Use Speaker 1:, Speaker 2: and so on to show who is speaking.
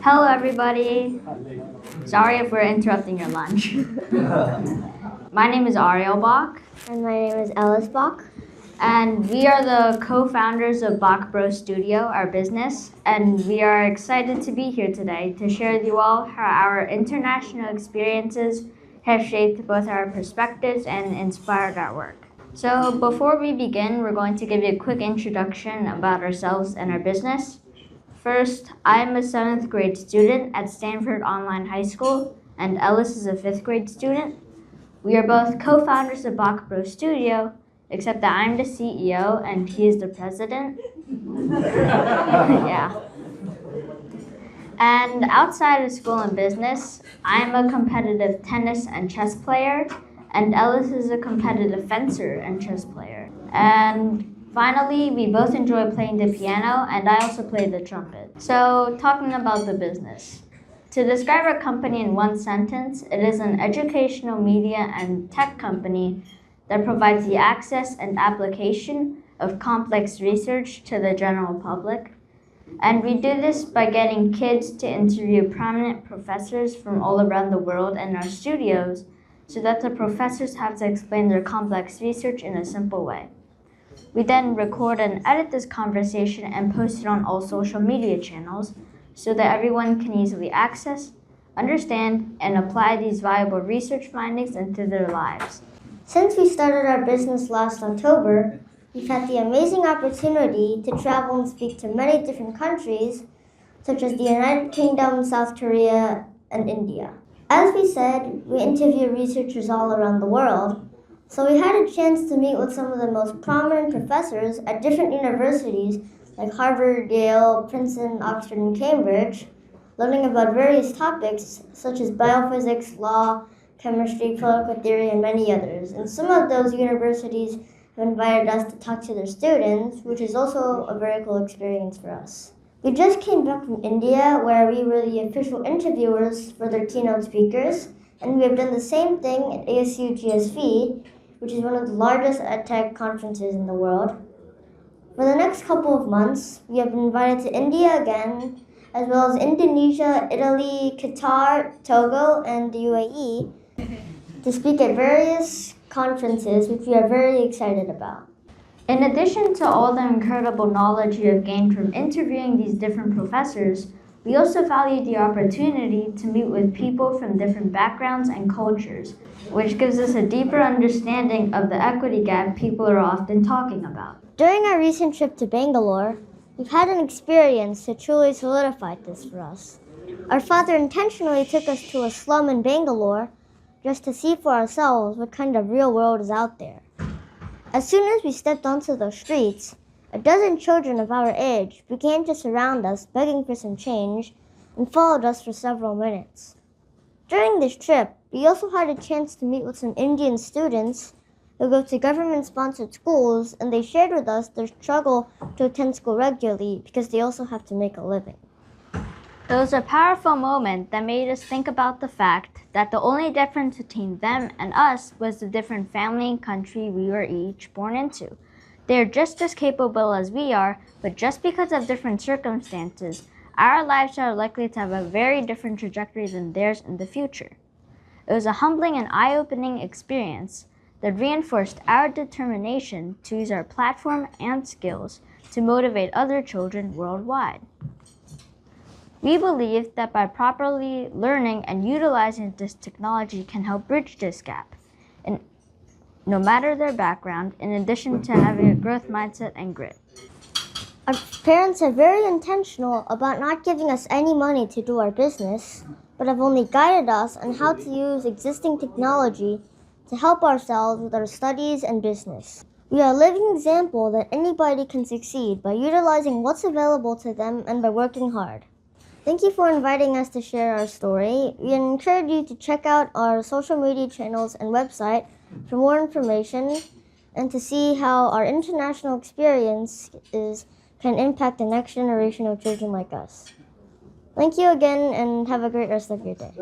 Speaker 1: Hello, everybody. Sorry if we're interrupting your lunch. My name is Ariel Bach,
Speaker 2: And my name is Ellis Bach.
Speaker 1: and we are the co-founders of Bach Bro Studio, our business, and we are excited to be here today to share with you all how our international experiences have shaped both our perspectives and inspired our work. So before we begin, we're going to give you a quick introduction about ourselves and our business. First, I am a 7th grade student at Stanford Online High School, and Ellis is a 5th grade student. We are both co-founders of Bach Bro Studio, except that I'm the CEO and he is the president. Yeah. And outside of school and business, I'm a competitive tennis and chess player, and Ellis is a competitive fencer and chess player. And finally, we both enjoy playing the piano, and I also play the trumpet. So, talking about the business. To describe our company in one sentence, it is an educational media and tech company that provides the access and application of complex research to the general public. And we do this by getting kids to interview prominent professors from all around the world in our studios so that the professors have to explain their complex research in a simple way. We then record and edit this conversation and post it on all social media channels so that everyone can easily access, understand, and apply these valuable research findings into their lives.
Speaker 2: Since we started our business last October, we've had the amazing opportunity to travel and speak to many different countries, such as the United Kingdom, South Korea, and India. As we said, we interview researchers all around the world, so we had a chance to meet with some of the most prominent professors at different universities like Harvard, Yale, Princeton, Oxford, and Cambridge, learning about various topics such as biophysics, law, chemistry, political theory, and many others. And some of those universities have invited us to talk to their students, which is also a very cool experience for us. We just came back from India, where we were the official interviewers for their keynote speakers, and we have done the same thing at ASU GSV, which is one of the largest EdTech conferences in the world. For the next couple of months, we have been invited to India again, as well as Indonesia, Italy, Qatar, Togo, and the UAE, to speak at various conferences, which we are very excited about.
Speaker 1: In addition to all the incredible knowledge you have gained from interviewing these different professors, we also value the opportunity to meet with people from different backgrounds and cultures, which gives us a deeper understanding of the equity gap people are often talking about.
Speaker 2: During our recent trip to Bangalore, we've had an experience that truly solidified this for us. Our father intentionally took us to a slum in Bangalore just to see for ourselves what kind of real world is out there. As soon as we stepped onto those streets, a dozen children of our age began to surround us, begging for some change, and followed us for several minutes. During this trip, we also had a chance to meet with some Indian students who go to government-sponsored schools, and they shared with us their struggle to attend school regularly because they also have to make a living.
Speaker 1: It was a powerful moment that made us think about the fact that the only difference between them and us was the different family and country we were each born into. They are just as capable as we are, but just because of different circumstances, our lives are likely to have a very different trajectory than theirs in the future. It was a humbling and eye-opening experience that reinforced our determination to use our platform and skills to motivate other children worldwide. We believe that by properly learning and utilizing this technology can help bridge this gap, and no matter their background, in addition to having a growth mindset and grit.
Speaker 2: Our parents are very intentional about not giving us any money to do our business, but have only guided us on how to use existing technology to help ourselves with our studies and business. We are a living example that anybody can succeed by utilizing what's available to them and by working hard. Thank you for inviting us to share our story. We encourage you to check out our social media channels and website for more information and to see how our international experiences can impact the next generation of children like us. Thank you again and have a great rest of your day.